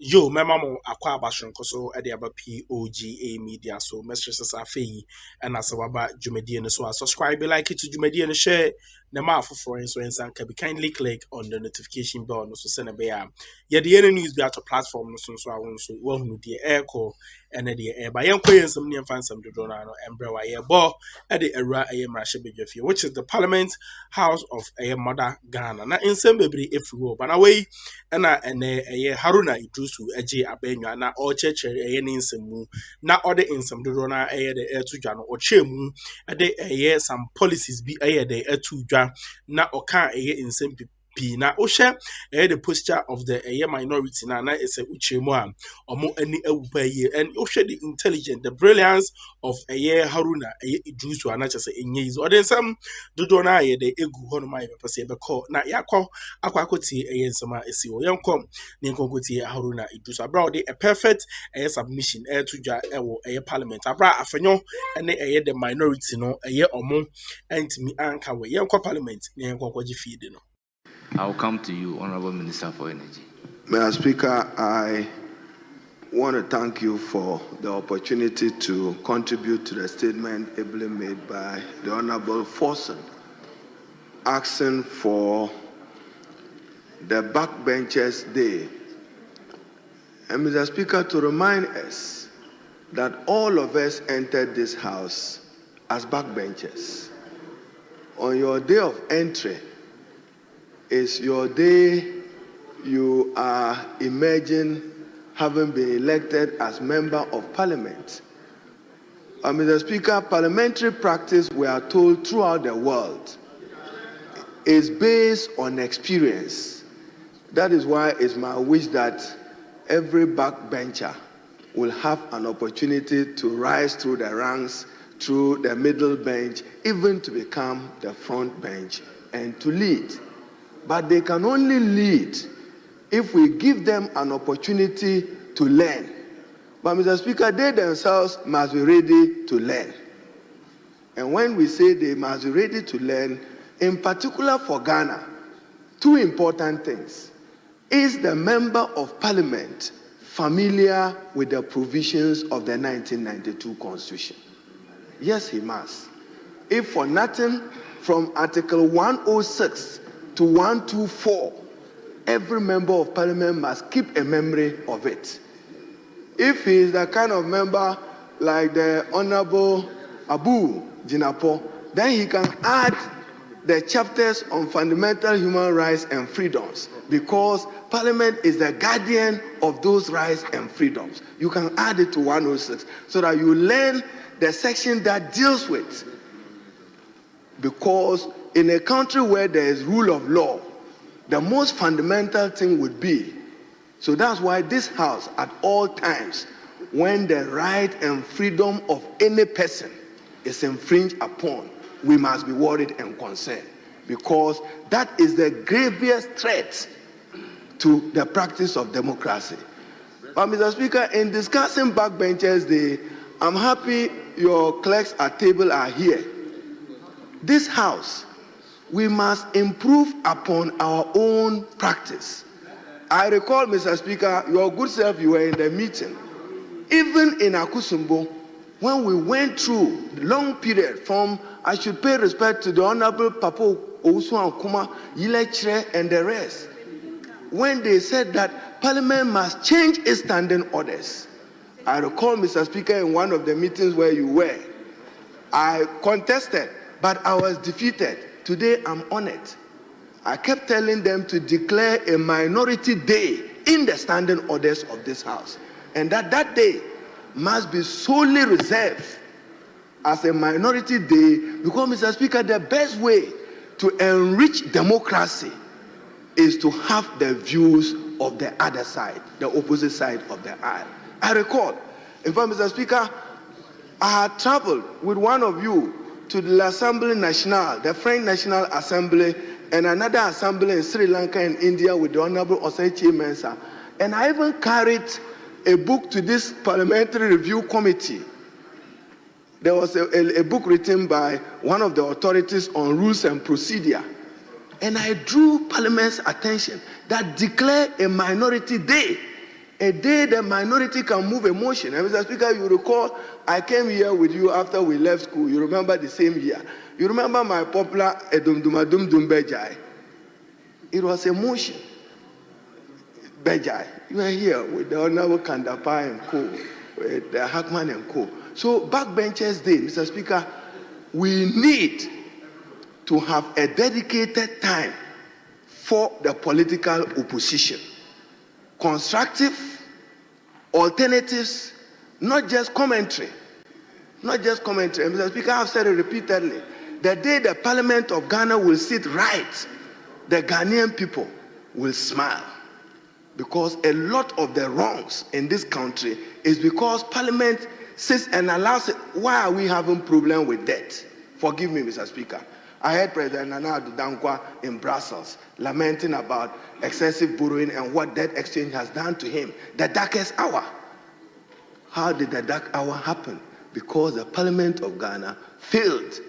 Yo, my mama akwa abashon koso ede aba POG Media. So messages afei and as waba Jumedi and so subscribe, like it to Jumedi and share the mouth for friends so and can be kindly click on the notification bell no so send a bear. Yeah, the any news be out of platform no so I want so well with the air call and the air by young queens some near fan some dodona no embrewa air ball at the era a marasha bejafia, which is the Parliament House of a Mother Ghana. Now in some baby if you go, but away and Haruna Idrusu eje Afenyo na o chechere ne nsemu na ode nsem dodo na de etudwa no o chemu de some policies bi de etudwa na oka nsem na ohwe the posture of the minority na is a uchemu a omo ani awupa and ohwe the intelligence, the brilliance of Haruna Idrusu na chese enye is ode nsem dodo na de egu ho no mai pese be call na yakọ akwakoti nsema esiwo yenkom ne nkonkoti Haruna Idrusu abroad a perfect submission to dwa ewo parliament abra Afenyo ene the minority no omo entimi anka we yenko parliament ne yenkonkwaji feed no. I will come to you, Honorable Minister for Energy. Mr. Speaker, I want to thank you for the opportunity to contribute to the statement ably made by the Honorable Forson, asking for the Backbenchers Day. And Mr. Speaker, to remind us that all of us entered this house as backbenchers. On your day of entry is your day you are emerging having been elected as member of parliament. Mr. Speaker, parliamentary practice, we are told throughout the world, is based on experience. That is why it's my wish that every backbencher will have an opportunity to rise through the ranks, through the middle bench, even to become the front bench and to lead. But they can only lead if we give them an opportunity to learn. But Mr. Speaker, they themselves must be ready to learn. And when we say they must be ready to learn, in particular for Ghana, two important things. Is the member of parliament familiar with the provisions of the 1992 Constitution? Yes, he must. If for nothing, from Article 106 to 124, every member of parliament must keep a memory of it. If he is the kind of member like the Honorable Abu Jinapo, then he can add the chapters on fundamental human rights and freedoms, because Parliament is the guardian of those rights and freedoms. You can add it to 106 so that you learn the section that deals with. Because in a country where there is rule of law, the most fundamental thing would be, so that's why this house at all times, when the right and freedom of any person is infringed upon, we must be worried and concerned, because that is the gravest threat to the practice of democracy. But Mr. Speaker, in discussing Backbenchers Day, I'm happy your clerks at table are here. This house, we must improve upon our own practice. I recall, Mr. Speaker, your good self, you were in the meeting. Even in Akuffo, when we went through the long period from, I should pay respect to the Honorable Papo Owusu Kuma, Yilechre, and the rest, when they said that Parliament must change its standing orders. I recall, Mr. Speaker, in one of the meetings where you were, I contested, but I was defeated. Today, I'm on it. I kept telling them to declare a minority day in the standing orders of this house, and that day must be solely reserved as a minority day, because, Mr. Speaker, the best way to enrich democracy is to have the views of the other side, the opposite side of the aisle. I recall, in fact, Mr. Speaker, I had traveled with one of you to the L'Assemblée Nationale, the French National Assembly, and another assembly in Sri Lanka and India with the Honorable Osechi Mensah. And I even carried a book to this Parliamentary Review Committee. There was a book written by one of the authorities on rules and procedure. And I drew Parliament's attention that declare a minority day A day the minority can move a motion. And Mr. Speaker, you recall, I came here with you after we left school. You remember the same year. You remember my popular Edumdumadum Bejai. It was a motion. Bejai, you were here with the Honorable Kandapa and co, with the Hackman and co. So Backbenchers Day, Mr. Speaker, we need to have a dedicated time for the political opposition. Constructive alternatives, not just commentary. Not just commentary. And Mr. Speaker, I've said it repeatedly. The day the Parliament of Ghana will sit right, the Ghanaian people will smile. Because a lot of the wrongs in this country is because Parliament sits and allows it. Why are we having problem with debt? Forgive me, Mr. Speaker. I heard President N.Addo in Brussels lamenting about excessive borrowing and what debt exchange has done to him. The darkest hour. How did the dark hour happen? Because the Parliament of Ghana failed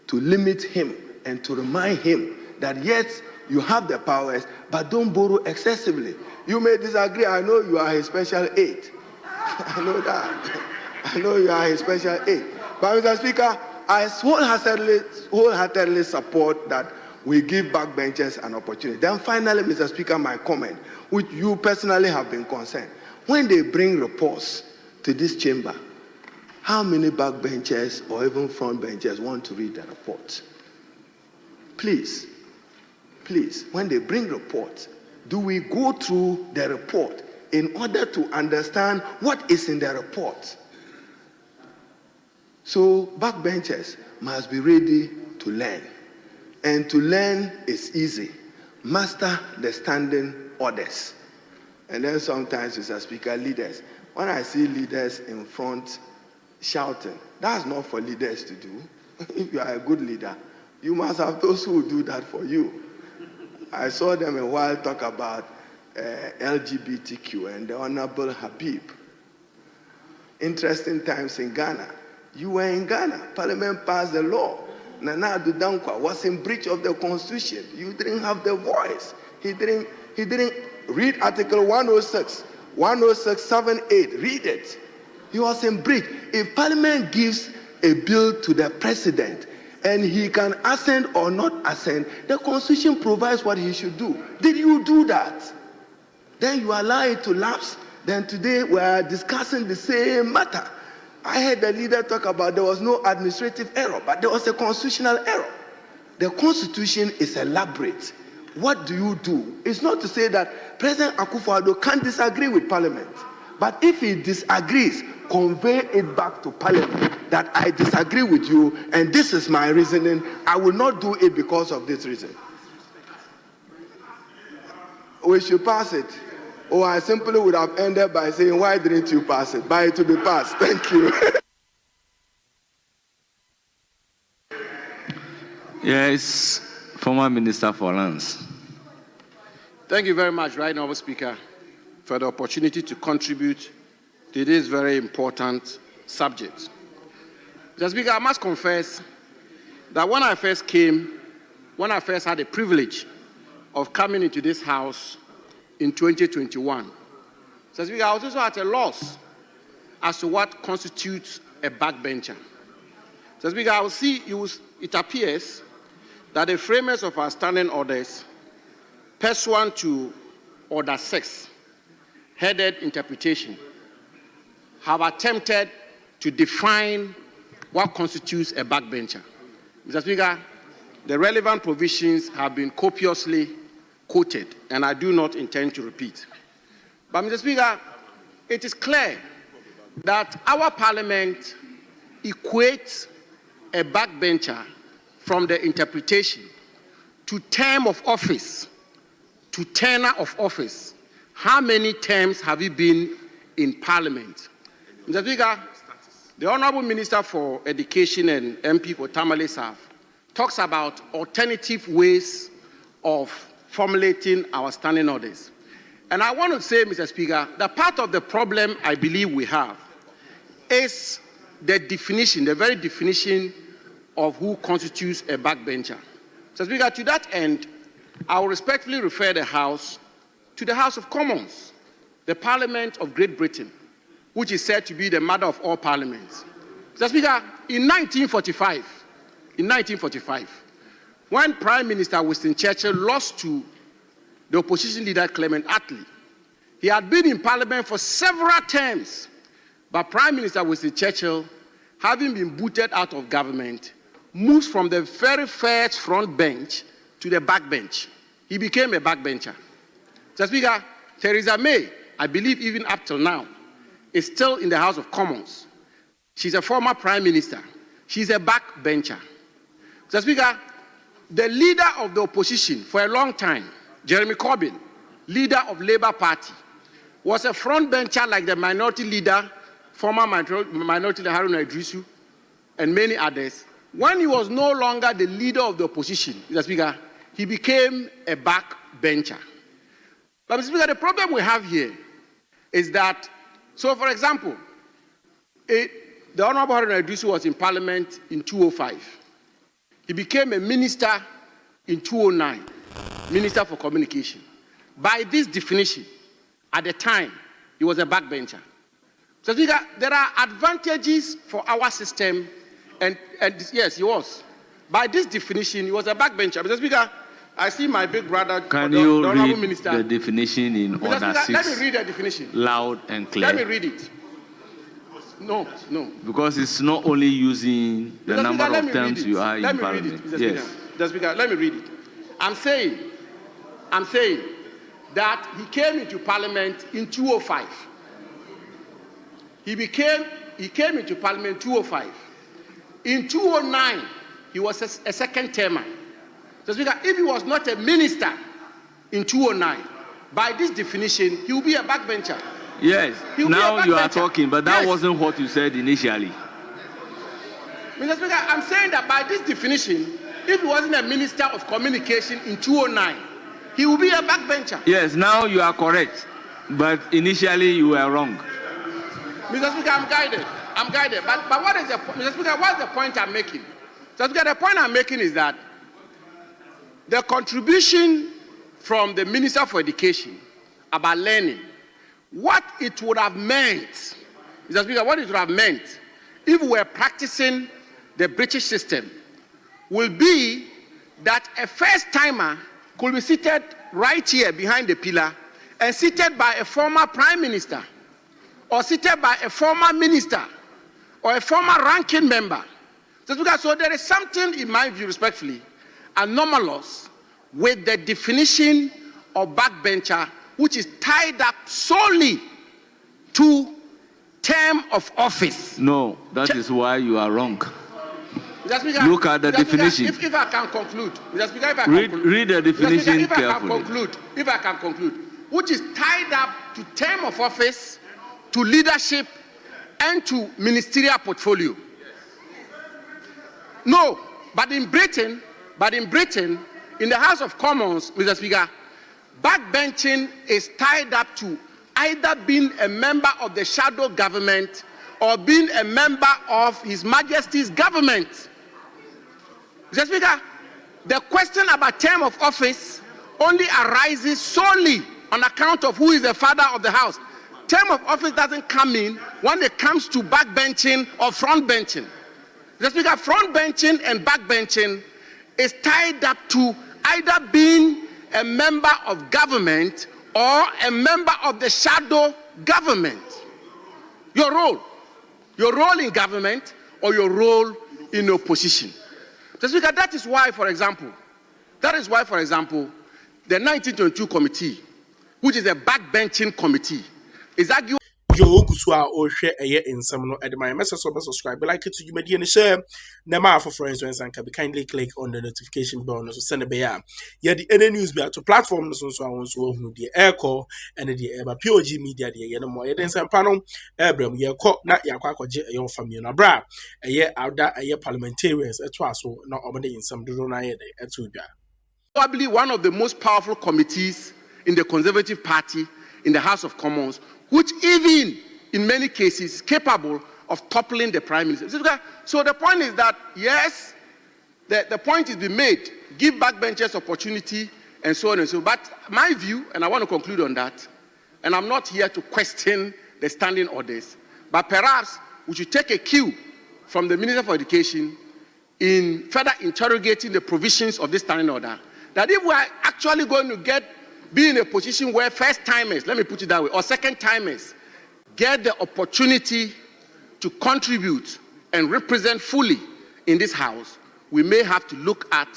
to limit him and to remind him that yes, you have the powers, but don't borrow excessively. You may disagree. I know you are his special aide. I know that. I know you are his special aide. But Mr. Speaker, I wholeheartedly support that we give backbenchers an opportunity. Then finally, Mr. Speaker, my comment, which you personally have been concerned. When they bring reports to this chamber, how many backbenchers or even frontbenchers want to read the report? Please, when they bring reports, do we go through the report in order to understand what is in the report? So backbenchers must be ready to learn. And to learn is easy. Master the standing orders. And then sometimes, Mr. Speaker, leaders. When I see leaders in front shouting, that's not for leaders to do. If you are a good leader, you must have those who will do that for you. I saw them a while talk about LGBTQ and the Honorable Habib. Interesting times in Ghana. You were in Ghana. Parliament passed the law. N.Addo was in breach of the Constitution. You didn't have the voice. He didn't read Article 106, 106.7.8. Read it. He was in breach. If Parliament gives a bill to the President and he can assent or not assent, the Constitution provides what he should do. Did you do that? Then you allow it to lapse. Then today we are discussing the same matter. I heard the leader talk about there was no administrative error, but there was a constitutional error. The Constitution is elaborate. What do you do? It's not to say that President Akuffo can't disagree with Parliament, but if he disagrees, convey it back to Parliament that I disagree with you and this is my reasoning. I will not do it because of this reason. We should pass it. Or I simply would have ended by saying, why didn't you pass it? But it will be passed. Thank you. Yes, former Minister for Lands. Thank you very much, Right Honourable Speaker, for the opportunity to contribute to this very important subject. Mr. Speaker, I must confess that when I first had the privilege of coming into this House in 2021, Mr. Speaker, I was also at a loss as to what constitutes a backbencher. Mr. Speaker, it appears that the framers of our standing orders, pursuant to Order 6, headed interpretation, have attempted to define what constitutes a backbencher. Mr. Speaker, the relevant provisions have been copiously quoted, and I do not intend to repeat. But, Mr. Speaker, it is clear that our Parliament equates a backbencher from the interpretation to term of office, to tenure of office. How many terms have you been in Parliament? Mr. Speaker, the Honourable Minister for Education and MP for Tamale South talks about alternative ways of formulating our standing orders. And I want to say, Mr. Speaker, that part of the problem I believe we have is the definition, the very definition of who constitutes a backbencher. Mr. Speaker, to that end, I will respectfully refer the House to the House of Commons the Parliament of Great Britain, which is said to be the mother of all parliaments. Mr. Speaker, in 1945, when Prime Minister Winston Churchill lost to the opposition leader Clement Attlee, he had been in Parliament for several terms, but Prime Minister Winston Churchill, having been booted out of government, moves from the very first front bench to the back bench. He became a backbencher. Mr. Speaker, Theresa May, I believe even up till now, is still in the House of Commons. She's a former Prime Minister. She's a backbencher. Mr. Speaker, the leader of the opposition for a long time, Jeremy Corbyn, leader of Labour Party, was a frontbencher like the minority leader, former minority leader Haruna, and many others. When he was no longer the leader of the opposition, Mr. Speaker, he became a backbencher. But Mr. Speaker, the problem we have here is that, so for example, the Honorable Haruna was in Parliament in 2005. He became a minister in 2009, Minister for Communication. By this definition, at the time, he was a backbencher. So, Speaker, there are advantages for our system, and yes, he was. By this definition, he was a backbencher. Mr. Speaker, I see my big brother, Can the you Honorable read Minister. the definition in Mr. Order Speaker, 6? let me read the definition. Loud and clear. Let me read it. No. Because it's not only using the Mr. number Speaker, of terms you are in Parliament. Let me read it, Mr. Yes. Speaker. Mr. Speaker, let me read it. I'm saying that he came into Parliament in 2005. He came into Parliament in 2005. In 2009, he was a second termer. So, Speaker, if he was not a minister in 2009, by this definition, he will be a backbencher. Yes. Now you are talking, but that wasn't what you said initially. Mr. Speaker, I'm saying that by this definition, if he wasn't a minister of communication in 2009, he will be a backbencher. Yes, now you are correct, but initially you were wrong. Mr. Speaker, I'm guided. But what is the point? Mr. Speaker, what's the point I'm making? Mr. Speaker, the point I'm making is that the contribution from the Minister for Education about learning, what it would have meant, Mr. Speaker, what it would have meant if we were practicing the British system will be that a first-timer could be seated right here behind the pillar and seated by a former prime minister or seated by a former minister or a former ranking member. So there is something, in my view, respectfully, anomalous with the definition of backbencher, which is tied up solely to term of office. No, that is why you are wrong. Speaker, look at the definition. If I can conclude, Speaker, read the definition carefully. If I can conclude, which is tied up to term of office, to leadership, and to ministerial portfolio. No, but in Britain, in the House of Commons, Mr. Speaker, backbenching is tied up to either being a member of the shadow government or being a member of His Majesty's government. Mr. Speaker, the question about term of office only arises solely on account of who is the father of the house. Term of office doesn't come in when it comes to backbenching or frontbenching. Mr. Speaker, frontbenching and backbenching is tied up to either being a member of government or a member of the shadow government. Your role in government or your role in opposition. Mr. Speaker, that is why, for example, the 1922 committee, which is a backbenching committee, is arguing. Yo, Kuswa, or share a year in some no my message or subscribe, like it to you, media and share. Nama for friends and can be kindly click on the notification button so send a bear. Yet the any news be to platforms so I want to who the air call and the ever POG Media, the year more than some panel, Abraham, ye caught not Yakako J. Your family on a bra. A year out that a year parliamentarians at twice so not obeying in some Durona at Tuja. Probably one of the most powerful committees in the Conservative Party in the House of Commons, which even in many cases is capable of toppling the Prime Minister. So the point is that, yes, the point is being made, give backbenchers opportunity and so on and so on. But my view, and I want to conclude on that, and I'm not here to question the standing orders, but perhaps we should take a cue from the Minister for Education in further interrogating the provisions of this standing order, that if we are actually going to be in a position where first-timers, let me put it that way, or second-timers get the opportunity to contribute and represent fully in this House, we may have to look at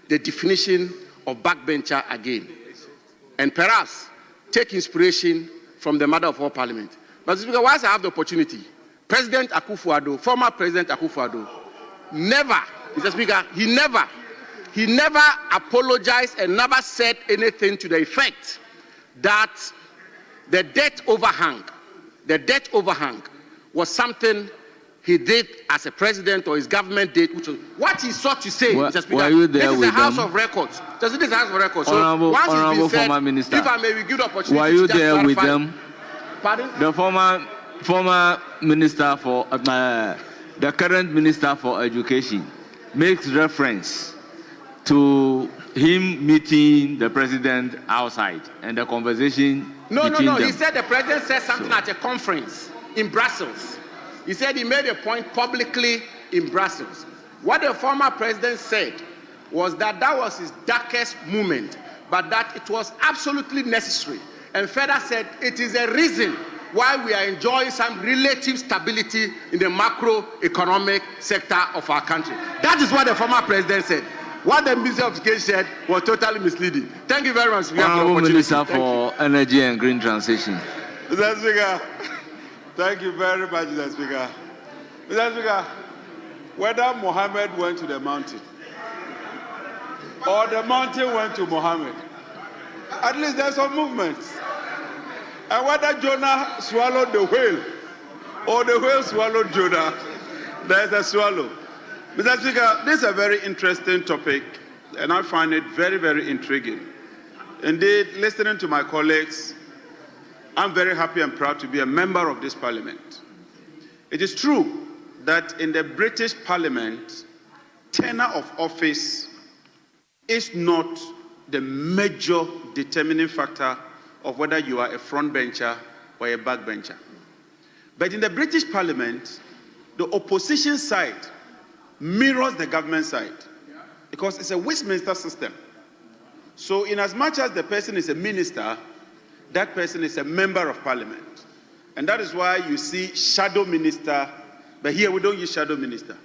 the definition of backbencher again, and perhaps take inspiration from the Mother of all Parliament. But Speaker, once I have the opportunity, President Akuffo, former President Akuffo, never, Mr. Speaker, he never apologized and never said anything to the effect that the debt overhang was something he did as a president or his government did, which was what he sought to say, Mr. Speaker. Were you there this is with a House them? of Records. This is a House of Records. Honorable, so once Honorable it's been former said, minister, if I may give the opportunity were you to just there with clarify. them? Pardon? The former minister for the current minister for education makes reference to him meeting the president outside and the conversation No. between them. He said the president said something at a conference in Brussels. He said he made a point publicly in Brussels. What the former president said was that was his darkest moment, but that it was absolutely necessary. And further said it is a reason why we are enjoying some relative stability in the macroeconomic sector of our country. That is what the former president said. What the Minister of Education said was totally misleading. Thank you very much. Honorable Minister for Energy and Green Transition. Mr. Speaker, thank you very much, Mr. Speaker. Mr. Speaker, whether Muhammad went to the mountain or the mountain went to Muhammad, at least there's some movement. And whether Jonah swallowed the whale or the whale swallowed Jonah, there's a swallow. Mr. Speaker, this is a very interesting topic, and I find it very, very intriguing. Indeed, listening to my colleagues, I'm very happy and proud to be a member of this parliament. It is true that in the British Parliament, tenure of office is not the major determining factor of whether you are a frontbencher or a backbencher. But in the British Parliament, the opposition side mirrors the government side because it's a Westminster system. So in as much as the person is a minister, that person is a member of parliament. And that is why you see shadow minister, but here we don't use shadow minister.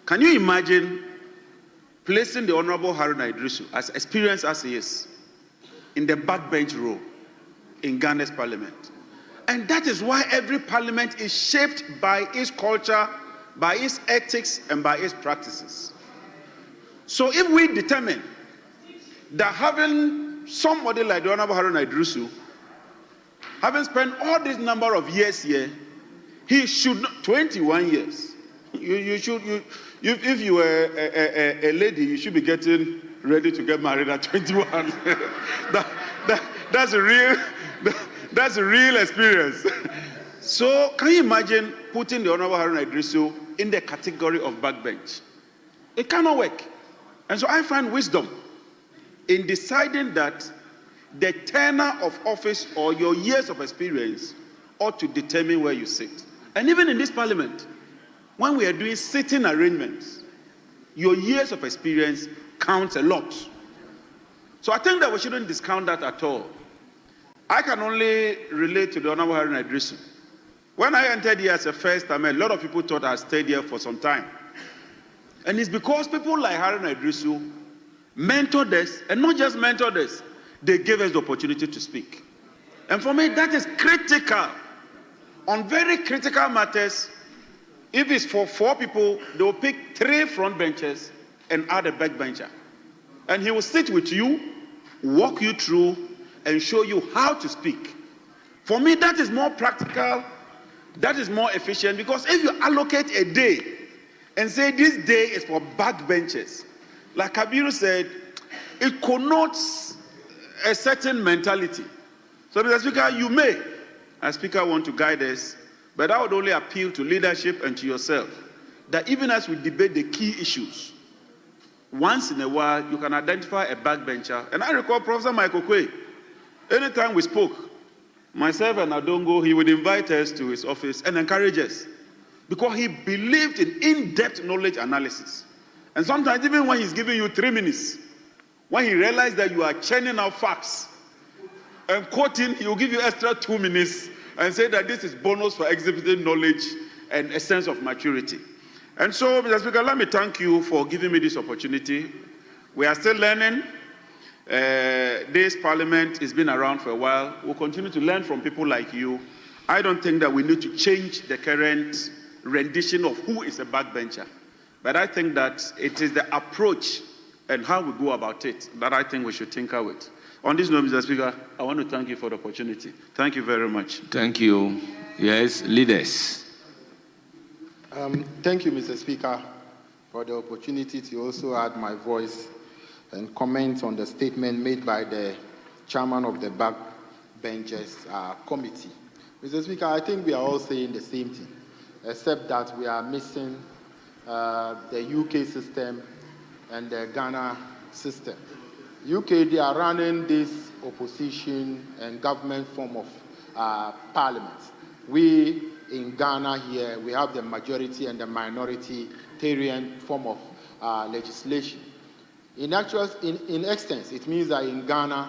Can you imagine placing the Honorable Aṛŕ0gance, as experienced as he is, in the backbench role in Ghana's parliament? And that is why every parliament is shaped by its culture, by its ethics, and by its practices. So if we determine that having somebody like the Honorable Aṛŕ0gance, having spent all this number of years here, he should not, 21 years. If you were a lady, you should be getting ready to get married at 21. That's a real experience. So can you imagine putting the Honorable Aṛŕ0gance in the category of backbench? It cannot work. And so I find wisdom in deciding that the tenure of office or your years of experience ought to determine where you sit. And even in this parliament, when we are doing sitting arrangements, your years of experience counts a lot. So I think that we shouldn't discount that at all. I can only relate to the Honorable Aṛŕ0gance. When I entered here as a first time, a lot of people thought I stayed here for some time. And it's because people like Aṛŕ0gance mentored us, and not just mentored us, they gave us the opportunity to speak. And for me, that is critical. On very critical matters, if it's for 4 people, they will pick 3 front benchers and add a back bencher. And he will sit with you, walk you through, and show you how to speak. For me, that is more practical, that is more efficient, because if you allocate a day and say this day is for backbenchers, like Kabiru said, it connotes a certain mentality. So, Mr. Speaker, you may, as Speaker, want to guide us, but I would only appeal to leadership and to yourself that even as we debate the key issues, once in a while you can identify a backbencher. And I recall Professor Michael Quay, anytime we spoke, myself and Adongo, he would invite us to his office and encourage us because he believed in in-depth knowledge analysis. And sometimes even when he's giving you 3 minutes, when he realized that you are churning out facts and quoting, he will give you extra 2 minutes and say that this is bonus for exhibiting knowledge and a sense of maturity. And so, Mr. Speaker, let me thank you for giving me this opportunity. We are still learning. This parliament has been around for a while. We'll continue to learn from people like you. I don't think that we need to change the current rendition of who is a backbencher. But I think that it is the approach and how we go about it that I think we should tinker with. On this note, Mr. Speaker, I want to thank you for the opportunity. Thank you very much. Thank you. Yes, leaders. Thank you, Mr. Speaker, for the opportunity to also add my voice and comment on the statement made by the chairman of the backbenchers committee. Mr. Speaker, I think we are all saying the same thing, except that we are missing the UK system and the Ghana system. UK, they are running this opposition and government form of parliament. We in Ghana here, we have the majority and the minoritarian form of legislation. In essence, it means that in Ghana,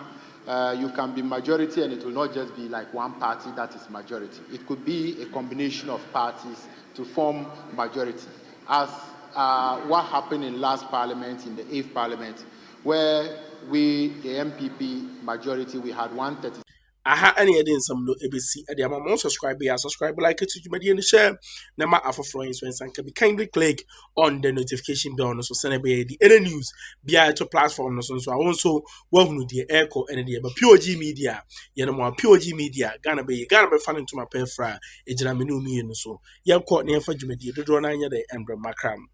you can be majority and it will not just be like one party that is majority. It could be a combination of parties to form majority, as what happened in last parliament, in the 8th parliament, where we, the MPP majority, we had 130. Aha any edin some no ABC ade ama mo subscribe like it to Jumadi and share na ma Afenyo so and can be kindly click on the notification bell no so send be the any news bia to platform no so also well no the echo and the POG Media ye no more POG Media Ghana be fan into my pefra e jina me no mi no so ye ko na fa Jumadi dodo na nya the Aṛṛ0gance makram.